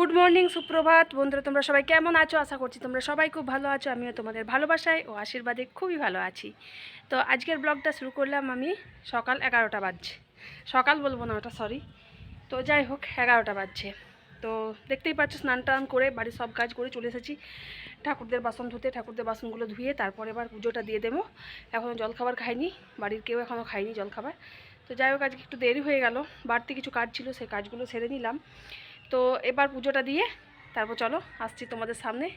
Good morning, সুপ্রভাত বন্ধুরা। তোমরা সবাই কেমন আছো? আশা করছি তোমরা সবাই খুব ভালো আছো। আমিও তোমাদের ভালোবাসায় ও আশীর্বাদে খুবই ভালো আছি। তো আজকের ব্লগটা শুরু করলাম আমি সকাল 11টা বাজছে। সকাল বলবো না ওটা, সরি। তো যাই হোক, 11টা বাজছে। তো দেখতেই পাচ্ছ, স্নান টান করে বাড়ির সব কাজ করে চলে এসেছি ঠাকুরদের বাসন ধুতে। ঠাকুরদের বাসনগুলো ধুয়ে তারপরে এবার পুজোটা দিয়ে দেবো। এখনও জলখাবার খাইনি, বাড়ির কেউ এখনও খাইনি জলখাবার। তো যাই হোক, আজকে একটু দেরি হয়ে গেল, বাড়তি কিছু কাজ ছিল, সেই কাজগুলো সেরে নিলাম। তো এবার পুজোটা দিয়ে তারপর চলো আসছি তোমাদের সামনে।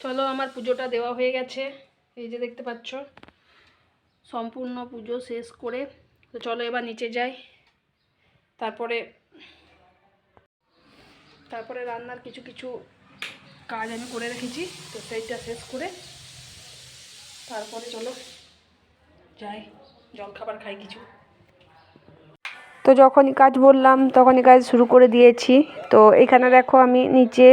চলো, আমার পুজোটা দেওয়া হয়ে গেছে, এই যে দেখতে পাচ্ছ সম্পূর্ণ পুজো শেষ করে। তো চলো এবার নিচে যাই। তারপরে তারপরে রান্নার কিছু কিছু কাজ আমি করে রেখেছি, তো সেইটা শেষ করে তারপরে চলো যাই জলখাবার খাই কিছু। তো যখনই কাজ বললাম তখনই কাজ শুরু করে দিয়েছি। তো এখানে দেখো, আমি নিচে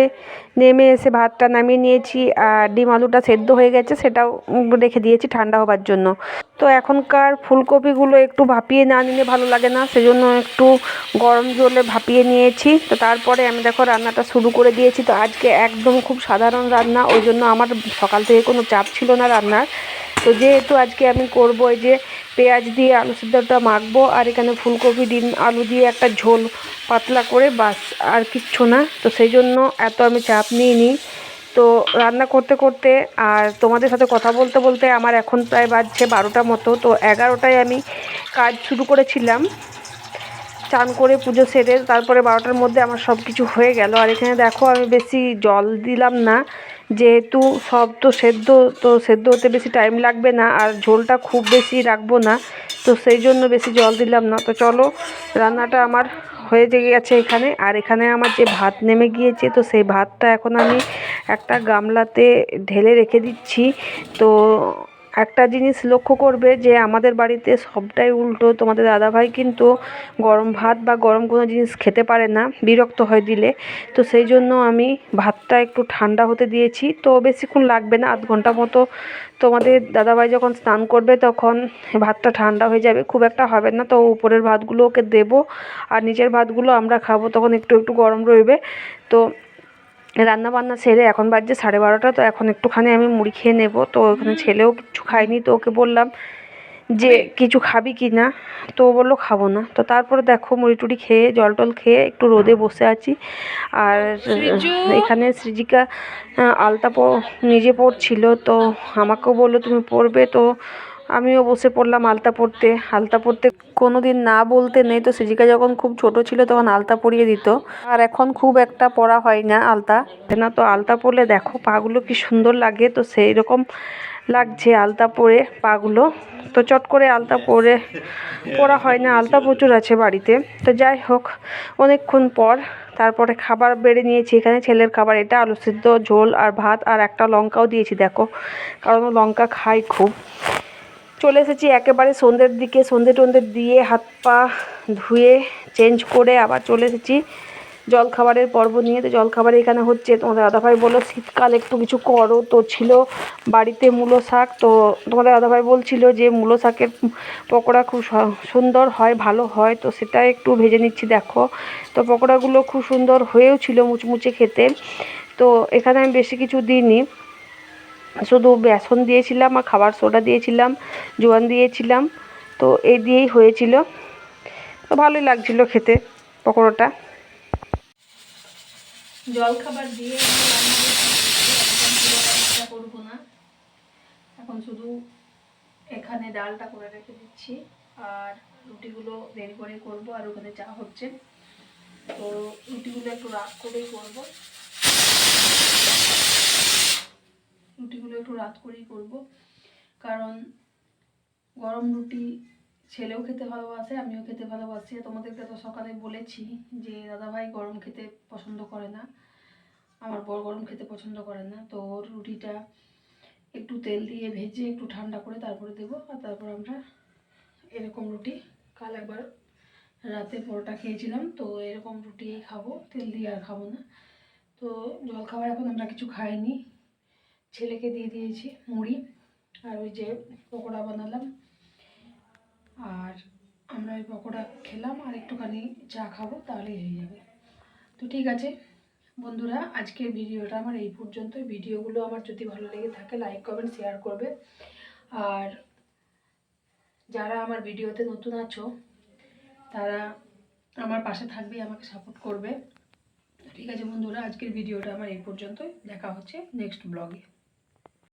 নেমে এসে ভাতটা নামিয়ে নিয়েছি, আর ডিম আলুটা সেদ্ধ হয়ে গেছে, সেটাও রেখে দিয়েছি ঠান্ডা হবার জন্য। তো এখনকার ফুলকপিগুলো একটু ভাপিয়ে না নিলে ভালো লাগে না, সেজন্য একটু গরম জলে ভাপিয়ে নিয়েছি। তো তারপরে আমি দেখো রান্নাটা শুরু করে দিয়েছি। তো আজকে একদম খুব সাধারণ রান্না, ওই জন্য আমার সকাল থেকে কোনো চাপ ছিল না রান্নার। তো যেহেতু আজকে আমি করবো এই যে পেঁয়াজ দিয়ে আলু সিদ্ধটা মাখবো, আর এখানে ফুলকপি ডিম আলু দিয়ে একটা ঝোল পাতলা করে, বাস আর কিচ্ছু না। তো সেই জন্য এত আমি চাপ নিইনি। তো রান্না করতে করতে আর তোমাদের সাথে কথা বলতে বলতে আমার এখন প্রায় বাজছে 12টা মতো। তো 11টায় আমি কাজ শুরু করেছিলাম, চান করে পুজো সেরে তারপরে 12টার মধ্যে আমার সব কিছু হয়ে গেল। আর এখানে দেখো, আমি বেশি জল দিলাম না, যেহেতু সব তো সেদ্ধ হতে বেশি টাইম লাগবে না, আর ঝোলটা খুব বেশি রাখবো না, তো সেই জন্য বেশি জল দিলাম না। তো চলো, রান্নাটা আমার হয়ে গেছে এখানে। আর এখানে আমার যে ভাত নেমে গিয়েছে, তো সেই ভাতটা এখন আমি একটা গামলাতে ঢেলে রেখে দিচ্ছি। তো একটা জিনিস লক্ষ্য করবে যে আমাদের বাড়িতে সবটাই উল্টো। তোমাদের দাদাভাই কিন্তু গরম ভাত বা গরম কোনো জিনিস খেতে পারে না, বিরক্ত হয় দিলে। তো সেই জন্য আমি ভাতটা একটু ঠান্ডা হতে দিয়েছি। তো বেশিক্ষণ লাগবে না, আধ ঘন্টা মতো। তোমাদের দাদাভাই যখন স্নান করবে তখন ভাতটা ঠান্ডা হয়ে যাবে, খুব একটা হবে না। তো উপরের ভাতগুলো ওকে দেবো, আর নিচের ভাতগুলো আমরা খাবো, তখন একটু একটু গরম রইবে। তো রান্না বান্না সেরে এখন বাজছে 12:30। তো এখন একটুখানি আমি মুড়ি খেয়ে নেব। তো ওখানে ছেলেও কিছু খায়নি, তো ওকে বললাম যে কিছু খাবি কি না, তো ও বললো খাবো না। তো তারপরে দেখো, মুড়ি টুড়ি খেয়ে জল টল খেয়ে একটু রোদে বসে আছি। আর এখানে সৃজিকা আলতা নিজে পড়ছিল, তো আমাকেও বললো তুমি পড়বে। তো আমিও বসে পড়লাম আলতা পড়তে কোনো দিন না বলতে নেই। তো সৃজিকা যখন খুব ছোট ছিল তখন আলতা পরিয়ে দিত, আর এখন খুব একটা পরা হয় না আলতা। তো আলতা পরলে দেখো পাগুলো কি সুন্দর লাগে, তো সেই রকম লাগছে আলতা পরে পাগুলো। তো চট করে আলতা পরা হয় না, আলতা প্রচুর আছে বাড়িতে। তো যাই হোক, অনেকক্ষণ পর তারপরে খাবার বেড়ে নিয়েছি। এখানে ছেলের খাবার এটা, আলু সিদ্ধ, ঝোল আর ভাত, আর একটা লঙ্কাও দিয়েছি দেখো, কারণ ও লঙ্কা খায় খুব। চলে এসেছি একেবারে সন্ধ্যের দিকে, সন্ধ্যে টন্ধে দিয়ে হাত পা ধুয়ে চেঞ্জ করে আবার চলে এসেছি জলখাবারের পর্ব নিয়ে। তো জলখাবারে এখানে হচ্ছে, তোমাদের দাদাভাই বললো শীতকাল একটু কিছু করো। তো ছিল বাড়িতে মূলো শাক। তো তোমাদের দাদাভাই বলছিল যে মূলো শাকের পকোড়া খুব সুন্দর হয়, ভালো হয়। তো সেটা একটু ভেজে নিচ্ছি দেখো। তো পকোড়াগুলো খুব সুন্দর হয়েও ছিল, মুচমুচে খেতে। তো এখানে আমি বেশি কিছু দিইনি, শুধু বেসন দিয়েছিলাম আর খাবার সোডা দিয়েছিলাম, জোয়ান দিয়েছিলাম। তো এই দিয়েই হয়েছিল। তো ভালোই লাগছিল খেতে পকোড়াটা। জলখাবার দিয়ে রান্না করবো না, এখন শুধু এখানে ডালটা করে রেখে দিচ্ছি, আর রুটিগুলো দেরি করে করব। আর ওখানে চা হচ্ছে, তো রুটিগুলো একটু রাত করেই করবো, কারণ গরম রুটি ছেলেও খেতে ভালোবাসে, আমিও খেতে ভালোবাসি। তোমাদেরকে তো সকালে বলেছি যে দাদাভাই গরম খেতে পছন্দ করে না, আমার বর গরম খেতে পছন্দ করে না। তো ওর রুটিটা একটু তেল দিয়ে ভেজে একটু ঠান্ডা করে তারপরে দেবো। আর তারপর আমরা এরকম রুটি, কাল একবার রাতে পরোটা খেয়েছিলাম, তো এরকম রুটি খাবো, তেল দিয়ে আর খাবো না। তো জলখাবার এখন আমরা কিছু খাইনি, ছেলেকে দিয়ে দিয়েছি মুড়ি, আর ওই যে পকোড়া বানালাম, আর আমরা ওই পকোড়া খেলাম, আর একটুখানি চা খাবো, তাহলেই হয়ে যাবে। তো ঠিক আছে বন্ধুরা, আজকের ভিডিওটা আমার এই পর্যন্ত। ভিডিওগুলো আমার যদি ভালো লেগে থাকে লাইক কমেন্ট শেয়ার করবে। আর যারা আমার ভিডিওতে নতুন আছো তারা আমার পাশে থাকবে, আমাকে সাপোর্ট করবে। ঠিক আছে বন্ধুরা, আজকের ভিডিওটা আমার এই পর্যন্তই। দেখা হচ্ছে নেক্সট ব্লগে।